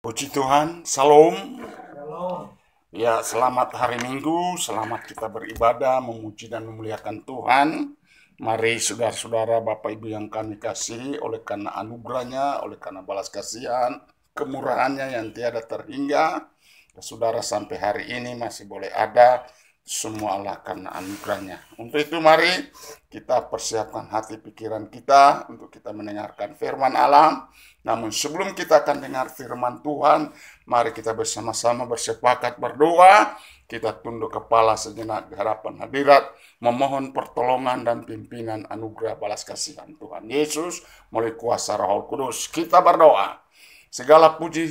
Puji Tuhan, Salam. Shalom. Ya, selamat hari Minggu, selamat kita beribadah, memuji dan memuliakan Tuhan. Mari saudara-saudara, Bapak Ibu yang kami kasihi, oleh karena anugerahnya, oleh karena balas kasihan, kemurahannya yang tiada terhingga, saudara sampai hari ini masih boleh ada, semua Allah karena anugerahnya. Untuk itu mari kita persiapkan hati pikiran kita untuk kita mendengarkan firman Allah. Namun sebelum kita akan dengar firman Tuhan, mari kita bersama-sama bersepakat berdoa. Kita tunduk kepala sejenak di hadapan hadirat, memohon pertolongan dan pimpinan anugerah balas kasihan Tuhan Yesus melalui kuasa Roh Kudus. Kita berdoa. Segala puji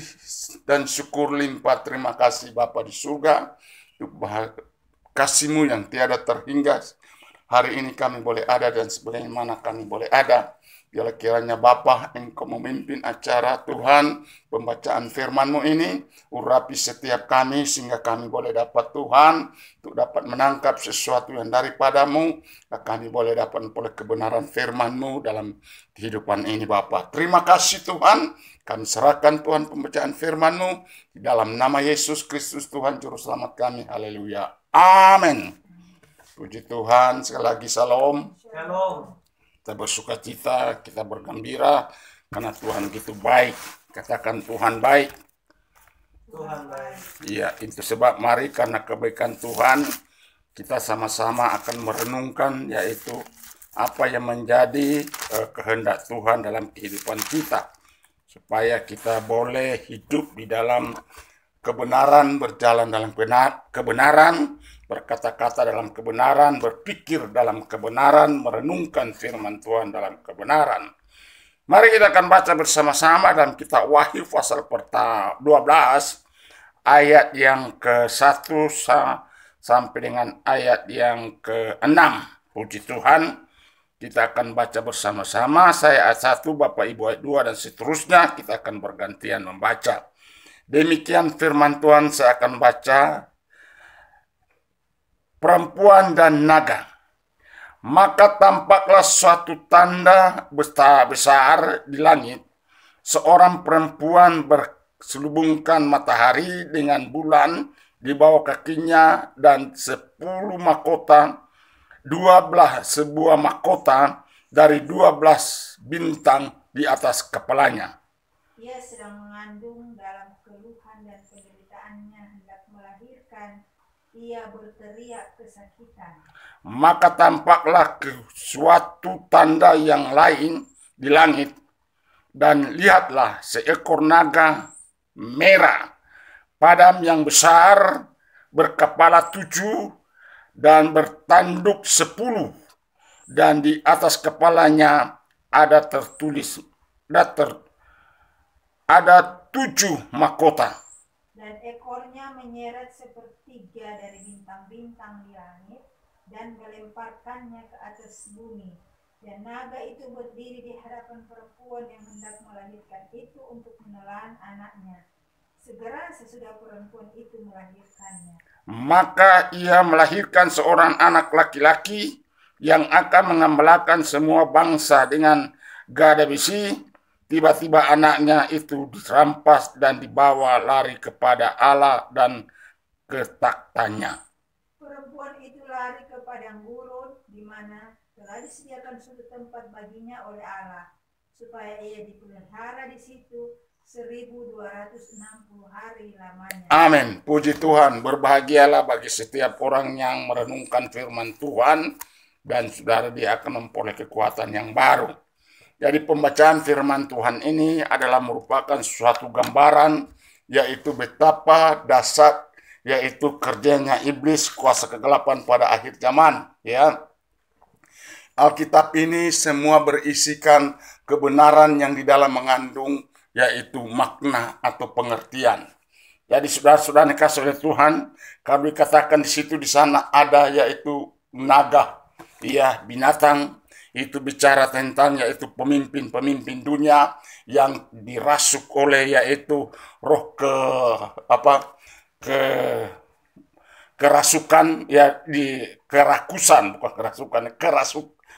dan syukur limpah terima kasih Bapa di surga, untuk kasih-Mu yang tiada terhingga. Hari ini kami boleh ada dan sebagaimana kami boleh ada. Biarlah kiranya Bapa Engkau memimpin acara Tuhan, pembacaan firman-Mu ini, urapi setiap kami sehingga kami boleh dapat Tuhan, untuk dapat menangkap sesuatu yang daripada-Mu, dan kami boleh dapat oleh kebenaran firman-Mu dalam kehidupan ini Bapa. Terima kasih Tuhan, kami serahkan Tuhan pembacaan firman-Mu, di dalam nama Yesus Kristus Tuhan Juru Selamat kami, haleluya, amin. Puji Tuhan, sekali lagi salam. Shalom. Kita bersuka cita, kita bergembira, karena Tuhan gitu baik. Katakan Tuhan baik. Tuhan baik. Ya, itu sebab mari karena kebaikan Tuhan, kita sama-sama akan merenungkan, yaitu apa yang menjadi kehendak Tuhan dalam kehidupan kita. Supaya kita boleh hidup di dalam kebenaran, berjalan dalam kebenaran, berkata-kata dalam kebenaran, berpikir dalam kebenaran, merenungkan firman Tuhan dalam kebenaran. Mari kita akan baca bersama-sama dalam kitab Wahyu pasal 12 ayat yang ke-1 sampai dengan ayat yang ke-6. Puji Tuhan, kita akan baca bersama-sama. Saya ayat 1, Bapak Ibu ayat 2 dan seterusnya. Kita akan bergantian membaca. Demikian firman Tuhan, saya akan baca. Perempuan dan naga. Maka tampaklah suatu tanda besar di langit. Seorang perempuan berselubungkan matahari dengan bulan di bawah kakinya dan 10 mahkota, 12 sebuah mahkota dari 12 bintang di atas kepalanya. Ia sedang mengandung, dalam keluhan dan penderitaannya hendak melahirkan. Ia berteriak kesakitan. Maka tampaklah suatu tanda yang lain di langit, dan lihatlah seekor naga merah, padam yang besar, berkepala 7 dan bertanduk 10, dan di atas kepalanya ada tertulis ada 7 mahkota. Dan ekornya menyeret sepertiga dari bintang-bintang di langit dan melemparkannya ke atas bumi. Dan naga itu berdiri di hadapan perempuan yang hendak melahirkan itu untuk menelan anaknya. Segera sesudah perempuan itu melahirkannya, maka ia melahirkan seorang anak laki-laki yang akan mengembalakan semua bangsa dengan gada besi. Tiba-tiba anaknya itu dirampas dan dibawa lari kepada Allah dan ke taktanya. perempuan itu lari ke padang gurun, di mana telah disediakan suatu tempat baginya oleh Allah, supaya ia dipelihara di situ 1260 hari lamanya. Amin. Puji Tuhan. Berbahagialah bagi setiap orang yang merenungkan firman Tuhan, dan saudara dia akan memperoleh kekuatan yang baru. Jadi pembacaan firman Tuhan ini adalah merupakan suatu gambaran, yaitu betapa dahsyat, yaitu kerjanya iblis, kuasa kegelapan pada akhir zaman. Ya, Alkitab ini semua berisikan kebenaran yang di dalam mengandung, yaitu makna atau pengertian. Jadi saudara-saudara dikasih oleh Tuhan, kalau dikatakan di situ di sana ada yaitu naga, ya banatang. Itu bicara tentang yaitu pemimpin-pemimpin dunia yang dirasuk oleh yaitu roh kerasukan, ya di kerakusan, bukan kerasukan,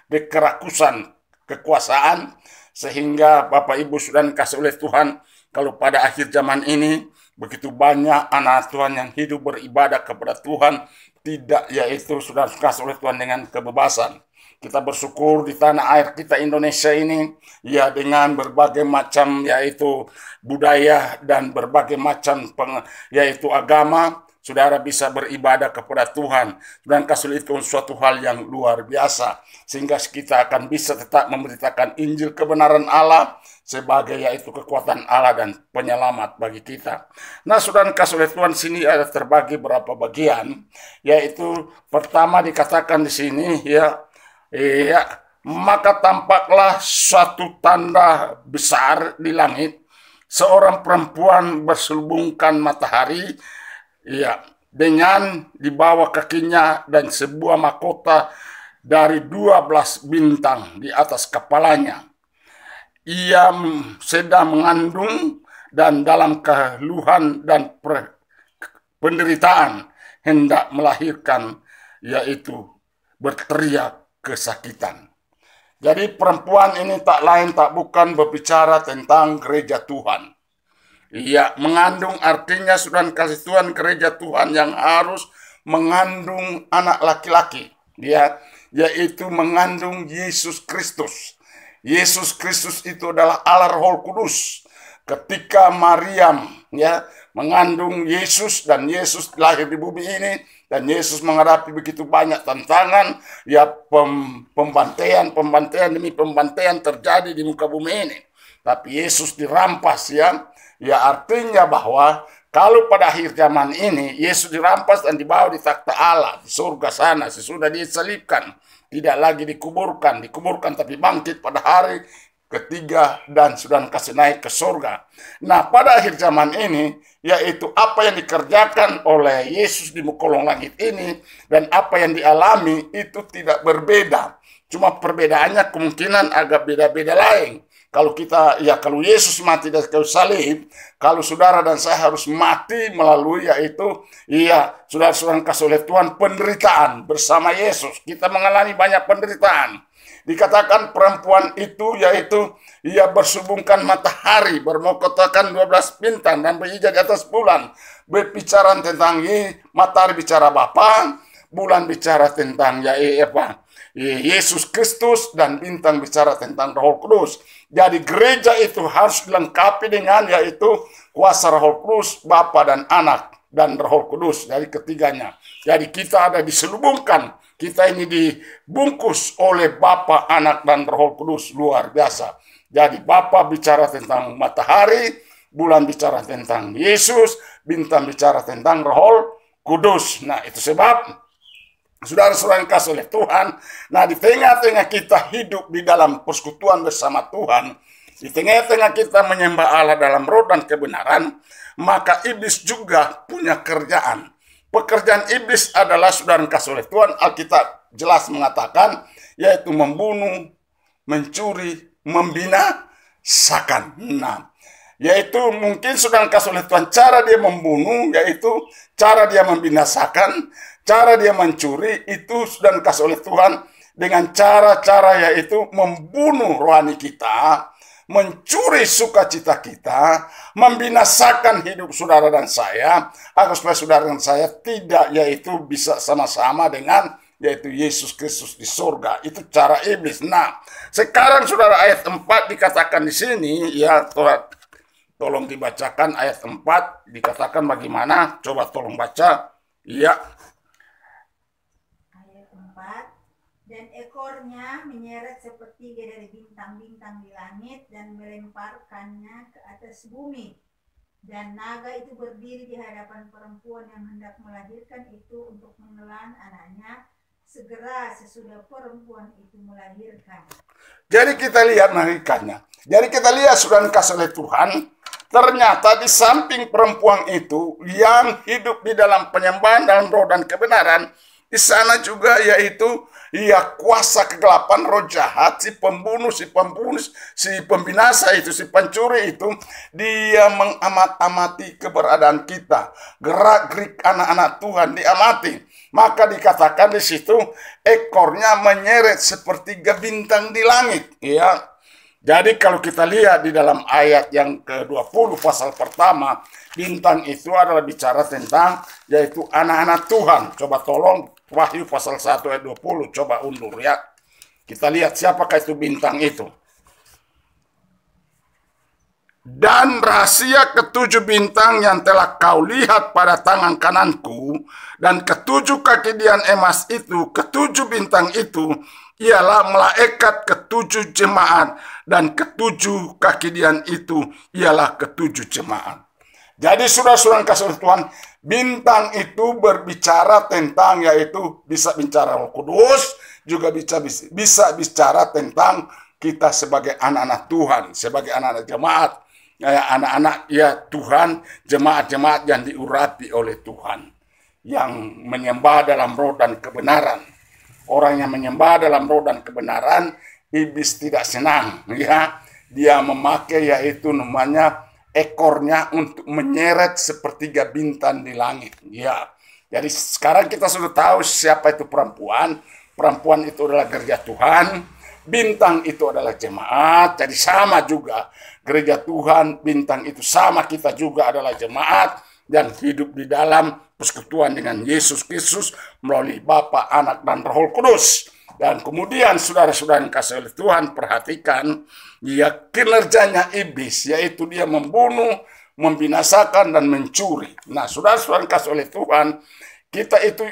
kerakusan kekuasaan, sehingga Bapak Ibu sudah dikasih oleh Tuhan kalau pada akhir zaman ini begitu banyak anak Tuhan yang hidup beribadah kepada Tuhan, tidak yaitu sudah dikasih oleh Tuhan dengan kebebasan. Kita bersyukur di tanah air kita Indonesia ini, ya dengan berbagai macam yaitu budaya dan berbagai macam yaitu agama, saudara bisa beribadah kepada Tuhan. Dan kasih itu suatu hal yang luar biasa. Sehingga kita akan bisa tetap memberitakan Injil kebenaran Allah sebagai yaitu kekuatan Allah dan penyelamat bagi kita. Nah, saudara kasih Tuhan, sini ada terbagi berapa bagian. Yaitu pertama dikatakan di sini maka tampaklah suatu tanda besar di langit, seorang perempuan berselubungkan matahari, dengan di bawah kakinya dan sebuah mahkota dari 12 bintang di atas kepalanya. Ia sedang mengandung dan dalam keluhan dan penderitaan hendak melahirkan, yaitu berteriak kesakitan. Jadi perempuan ini tak lain tak bukan berbicara tentang gereja Tuhan. Ia mengandung, artinya sudah kasih Tuhan, gereja Tuhan yang harus mengandung anak laki-laki. Yaitu mengandung Yesus Kristus. Yesus Kristus itu adalah Allah Roh Kudus. Ketika Maryam mengandung Yesus dan Yesus lahir di bumi ini, dan Yesus menghadapi begitu banyak tantangan, pembantaian demi pembantaian terjadi di muka bumi ini. Tapi Yesus dirampas, artinya bahwa kalau pada akhir zaman ini Yesus dirampas dan dibawa di takhta Allah di surga sana sesudah disalibkan, tidak lagi dikuburkan tapi bangkit pada hari ketiga dan sudah kasih naik ke surga. Nah, pada akhir zaman ini, yaitu apa yang dikerjakan oleh Yesus di mukolong langit ini dan apa yang dialami itu tidak berbeda. Cuma perbedaannya kemungkinan agak beda-beda lain. Kalau Yesus mati dari kayu salib, kalau saudara dan saya harus mati melalui saudara-saudara kasih oleh Tuhan penderitaan bersama Yesus. Kita mengalami banyak penderitaan. Dikatakan perempuan itu yaitu ia berselubungkan matahari, bermahkotakan 12 bintang dan berhijab di atas bulan. Berbicara tentang matahari bicara Bapa, bulan bicara tentang Yesus Kristus, dan bintang bicara tentang Roh Kudus. Jadi gereja itu harus dilengkapi dengan yaitu kuasa Roh Kudus, Bapa dan Anak dan Roh Kudus dari ketiganya. Jadi kita ada diselubungkan. Kita ini dibungkus oleh Bapa, Anak, dan Roh Kudus, luar biasa. Jadi Bapa bicara tentang matahari, bulan bicara tentang Yesus, bintang bicara tentang Roh Kudus. Nah, itu sebab saudara-saudara yang kasih oleh Tuhan, nah di tengah-tengah kita hidup di dalam persekutuan bersama Tuhan, di tengah-tengah kita menyembah Allah dalam roh dan kebenaran, maka iblis juga punya kerjaan. Pekerjaan iblis adalah, saudara kasih oleh Tuhan, Alkitab jelas mengatakan, yaitu membunuh, mencuri, membinasakan. Nah, yaitu mungkin saudara kasih oleh Tuhan, cara dia membunuh, yaitu cara dia membinasakan, cara dia mencuri, itu saudara kasih oleh Tuhan dengan cara-cara yaitu membunuh rohani kita, mencuri sukacita kita, membinasakan hidup saudara dan saya, agar supaya saudara dan saya tidak yaitu bisa sama-sama dengan yaitu Yesus Kristus di surga. Itu cara iblis. Nah, sekarang saudara ayat 4 dikatakan di sini, tolong dibacakan ayat 4 dikatakan bagaimana? Coba tolong baca. Iya. Ayat 4. Dan ekornya menyeret sepertiga dari bintang-bintang di langit dan melemparkannya ke atas bumi. Dan naga itu berdiri di hadapan perempuan yang hendak melahirkan itu untuk menelan anaknya segera sesudah perempuan itu melahirkan. Jadi kita lihat narikannya. Jadi kita lihat saudara kasih oleh Tuhan, ternyata di samping perempuan itu yang hidup di dalam penyembahan dalam roh dan kebenaran, di sana juga yaitu kuasa kegelapan, roh jahat, si pembunuh, si pembinasa itu, si pencuri itu, dia mengamat-amati keberadaan kita. Gerak-gerik anak-anak Tuhan diamati. Maka dikatakan di situ ekornya menyeret sepertiga bintang di langit. Jadi kalau kita lihat di dalam ayat yang ke-20 pasal pertama, bintang itu adalah bicara tentang yaitu anak-anak Tuhan. Coba tolong Wahyu pasal 1 ayat 20, coba undur ya. Kita lihat siapakah itu bintang itu. Dan rahasia ketujuh bintang yang telah kau lihat pada tangan kananku, dan ketujuh kaki dian emas itu, ketujuh bintang itu, ialah malaikat ketujuh jemaat, dan ketujuh kaki dian itu ialah ketujuh jemaat. Jadi saudara-saudara kasih Tuhan, bintang itu berbicara tentang yaitu bisa bicara Roh Kudus, juga bisa bicara tentang kita sebagai anak-anak Tuhan, sebagai anak-anak jemaat, anak-anak ya Tuhan, jemaat-jemaat yang diurapi oleh Tuhan, yang menyembah dalam roh dan kebenaran. Orang yang menyembah dalam roh dan kebenaran, iblis tidak senang, ya. Dia memakai yaitu namanya ekornya untuk menyeret sepertiga bintang di langit, ya. Jadi sekarang kita sudah tahu siapa itu perempuan. Perempuan itu adalah gereja Tuhan, bintang itu adalah jemaat. Jadi sama juga gereja Tuhan, bintang itu sama, kita juga adalah jemaat dan hidup di dalam persekutuan dengan Yesus Kristus melalui Bapa, Anak, dan Roh Kudus. Dan kemudian saudara-saudara yang kasih oleh Tuhan, perhatikan ya kinerjanya iblis, yaitu dia membunuh, membinasakan, dan mencuri. Nah, saudara-saudara yang kasih oleh Tuhan, kita itu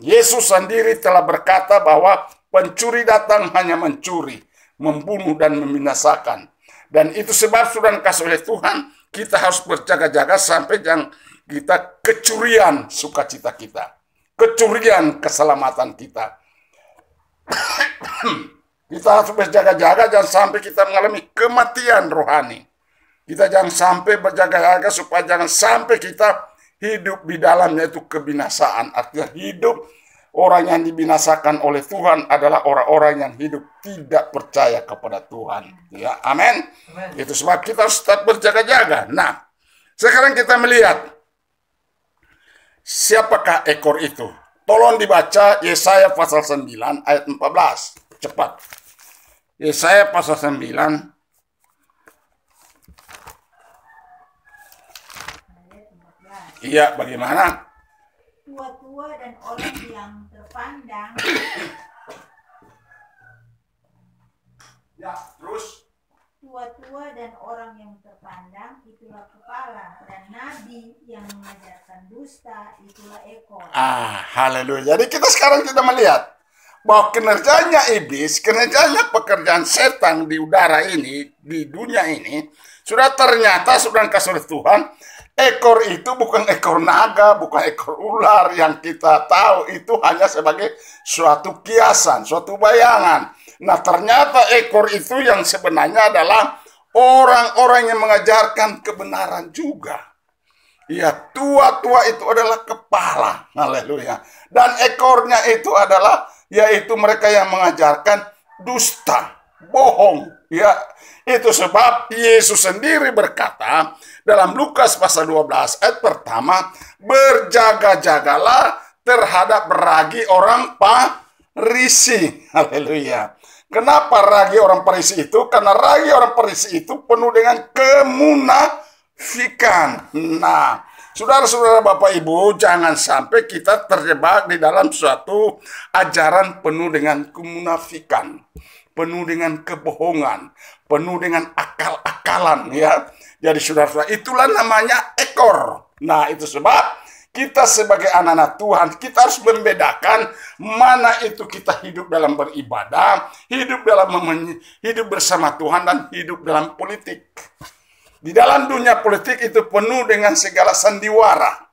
Yesus sendiri telah berkata bahwa pencuri datang hanya mencuri, membunuh, dan membinasakan. Dan itu sebab saudara kasih oleh Tuhan, kita harus berjaga-jaga sampai yang kita kecurian sukacita kita, kecurian keselamatan kita. Kita harus berjaga-jaga jangan sampai kita mengalami kematian rohani. Kita jangan sampai berjaga-jaga supaya jangan sampai kita hidup di dalamnya itu kebinasaan. Artinya hidup orang yang dibinasakan oleh Tuhan adalah orang-orang yang hidup tidak percaya kepada Tuhan. Ya, amin. Itu sebab kita harus tetap berjaga-jaga. Nah, sekarang kita melihat siapakah ekor itu. Tolong dibaca Yesaya pasal 9 ayat 14. Cepat. Yesaya pasal 9 iya, bagaimana? Tua-tua dan orang yang terpandang. Ya, terus. Tua-tua dan orang yang terpandang itulah kepala, dan nabi yang mengajarkan dusta itulah ekor. Haleluya. Jadi kita sekarang kita melihat bahwa kinerjanya iblis, kinerjanya pekerjaan setan di udara ini, di dunia ini, sudah ternyata sudah kasih oleh Tuhan. Ekor itu bukan ekor naga, bukan ekor ular yang kita tahu, itu hanya sebagai suatu kiasan, suatu bayangan. Nah, ternyata ekor itu yang sebenarnya adalah orang-orang yang mengajarkan kebenaran juga. Ya, tua-tua itu adalah kepala. Haleluya. Dan ekornya itu adalah yaitu mereka yang mengajarkan dusta, bohong. Ya, itu sebab Yesus sendiri berkata dalam Lukas pasal 12 ayat pertama, berjaga-jagalah terhadap ragi orang Farisi. Haleluya. Kenapa ragi orang Farisi itu? Karena ragi orang Farisi itu penuh dengan kemunafikan. Nah, saudara-saudara, Bapak Ibu, jangan sampai kita terjebak di dalam suatu ajaran penuh dengan kemunafikan, penuh dengan kebohongan, penuh dengan akal-akalan, ya. Jadi saudara-saudara, itulah namanya ekor. Nah, itu sebab kita sebagai anak-anak Tuhan, kita harus membedakan mana itu kita hidup dalam beribadah, hidup bersama Tuhan, dan hidup dalam politik. Di dalam dunia politik itu penuh dengan segala sandiwara.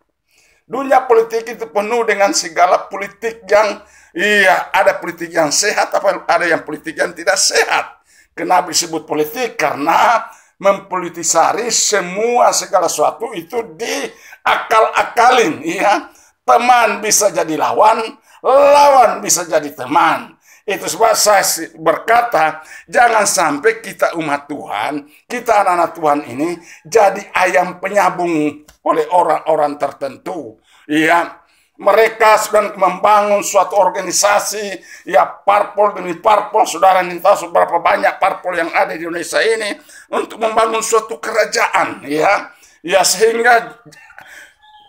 Dunia politik itu penuh dengan segala politik yang, iya, ada politik yang sehat, apa ada yang politik yang tidak sehat. Kenapa disebut politik? Karena mempolitisari semua segala sesuatu itu diakal-akalin, ya. Teman bisa jadi lawan, lawan bisa jadi teman. Itu sebab saya berkata, jangan sampai kita umat Tuhan, kita anak-anak Tuhan ini jadi ayam penyambung oleh orang-orang tertentu. Ya, Mereka sedang membangun suatu organisasi, ya parpol demi parpol. Saudara ini tahu seberapa banyak parpol yang ada di Indonesia ini untuk membangun suatu kerajaan, ya. Ya sehingga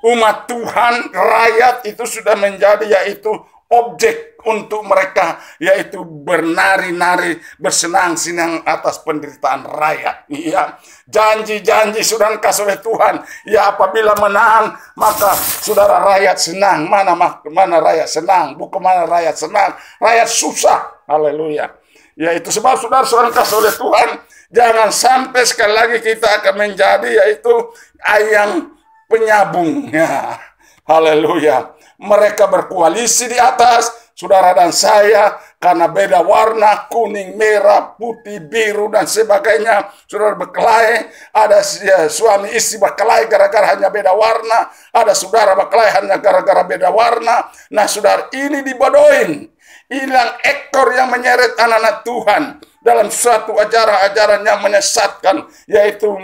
umat Tuhan, rakyat itu sudah menjadi yaitu objek untuk mereka, yaitu bernari-nari, bersenang-senang atas penderitaan rakyat. Ya, janji-janji sudah dikasih oleh Tuhan. Ya, apabila menang, maka saudara rakyat senang. Mana rakyat senang? Bukan mana rakyat senang, rakyat susah. Haleluya. Ya, itu sebab saudara sudah dikasih oleh Tuhan. Jangan sampai sekali lagi kita akan menjadi yaitu ayam penyabung. Ya, haleluya. Mereka berkoalisi di atas, saudara dan saya, karena beda warna, kuning, merah, putih, biru, dan sebagainya. Saudara berkelahi, ada suami istri berkelahi gara-gara hanya beda warna, ada saudara berkelahi hanya gara-gara beda warna. Nah, saudara, ini dibodohin. Hilang ekor yang menyeret anak-anak Tuhan dalam suatu ajaran-ajaran yang menyesatkan, yaitu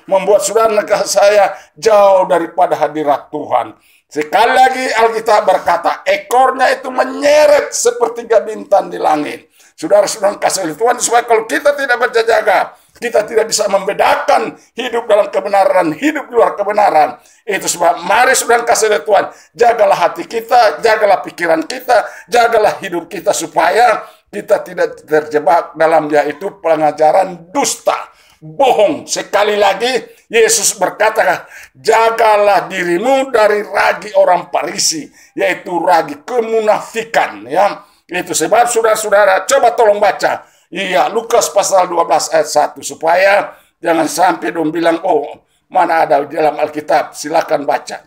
membuat saudara dan saya jauh daripada hadirat Tuhan. Sekali lagi Alkitab berkata, ekornya itu menyeret sepertiga bintang di langit. Saudara-saudara kasih oleh Tuhan, supaya kalau kita tidak berjaga, kita tidak bisa membedakan hidup dalam kebenaran, hidup di luar kebenaran. Itu sebab mari saudara kasih oleh Tuhan, jagalah hati kita, jagalah pikiran kita, jagalah hidup kita, supaya kita tidak terjebak dalam yaitu pengajaran dusta, bohong. Sekali lagi Yesus berkata, jagalah dirimu dari ragi orang Farisi, yaitu ragi kemunafikan. Ya, itu sebab saudara-saudara, coba tolong baca. Iya, Lukas pasal 12 ayat 1, supaya jangan sampai dong bilang, oh mana ada di dalam Alkitab. Silakan baca.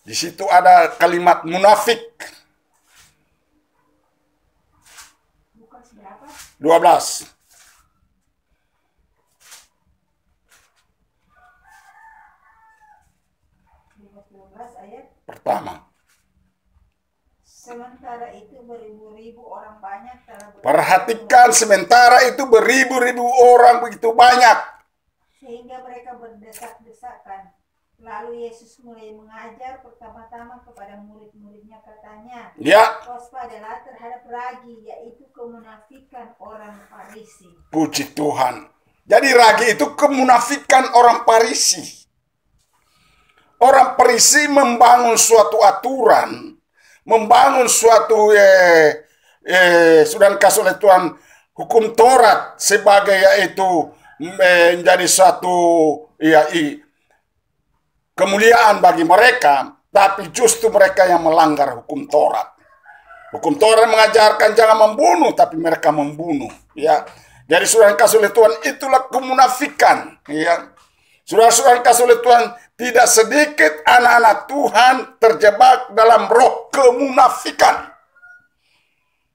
Di situ ada kalimat munafik. Lukas berapa? 12. Ayat Pertama. sementara itu beribu-ribu orang banyak telah Perhatikan, sementara itu beribu-ribu orang begitu banyak. sehingga mereka berdesak-desakan. Lalu Yesus mulai mengajar pertama-tama kepada murid-muridnya, katanya, Ya, waspadalah terhadap ragi, yaitu kemunafikan orang Farisi. puji Tuhan. Jadi ragi itu kemunafikan orang Farisi. Orang Farisi membangun suatu aturan, membangun suatu sudah dikasih oleh Tuhan hukum Taurat sebagai yaitu menjadi suatu kemuliaan bagi mereka, tapi justru mereka yang melanggar hukum Taurat. Hukum Taurat mengajarkan jangan membunuh, tapi mereka membunuh. Ya, jadi sudah dikasih oleh Tuhan, itulah kemunafikan. Ya, saudara-saudara dikasih oleh Tuhan, tidak sedikit anak-anak Tuhan terjebak dalam roh kemunafikan.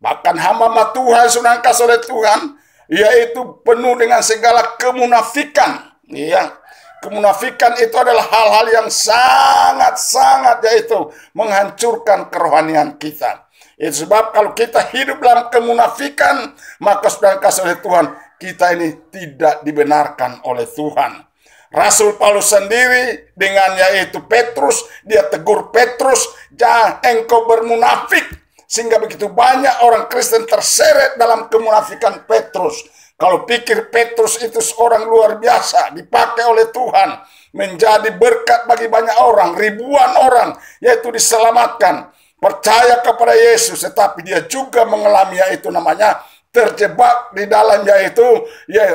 Bahkan hamba Tuhan sudah dikasih oleh Tuhan, yaitu penuh dengan segala kemunafikan. Ya, kemunafikan itu adalah hal-hal yang sangat-sangat yaitu menghancurkan kerohanian kita. Itu sebab kalau kita hidup dalam kemunafikan, maka sudah dikasih oleh Tuhan, kita ini tidak dibenarkan oleh Tuhan. Rasul Paulus sendiri dengan yaitu Petrus, dia tegur Petrus, jangan engkau bermunafik. Sehingga begitu banyak orang Kristen terseret dalam kemunafikan Petrus. Kalau pikir Petrus itu seorang luar biasa, dipakai oleh Tuhan, menjadi berkat bagi banyak orang, ribuan orang, yaitu diselamatkan, percaya kepada Yesus, tetapi dia juga mengalami yaitu namanya terjebak di dalam yaitu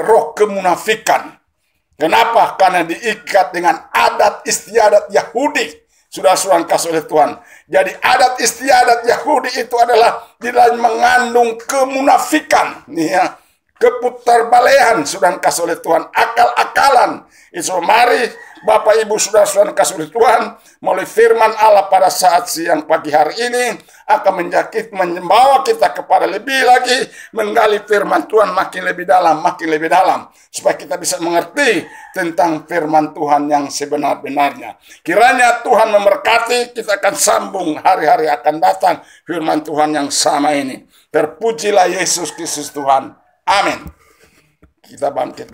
roh kemunafikan. Kenapa? Karena diikat dengan adat istiadat Yahudi. Sudah kasih oleh Tuhan. Jadi adat istiadat Yahudi itu adalah di dalam mengandung kemunafikan. Ya, keputarbaleian sudah kasih oleh Tuhan. Akal-akalan. Itu mari Bapak Ibu sudah kasih oleh Tuhan, melalui firman Allah pada saat siang pagi hari ini akan membawa kita kepada lebih lagi menggali firman Tuhan makin lebih dalam, supaya kita bisa mengerti tentang firman Tuhan yang sebenar-benarnya. Kiranya Tuhan memberkati, kita akan sambung hari-hari akan datang firman Tuhan yang sama ini. Terpujilah Yesus Kristus Tuhan. Amin. Kita bangkit.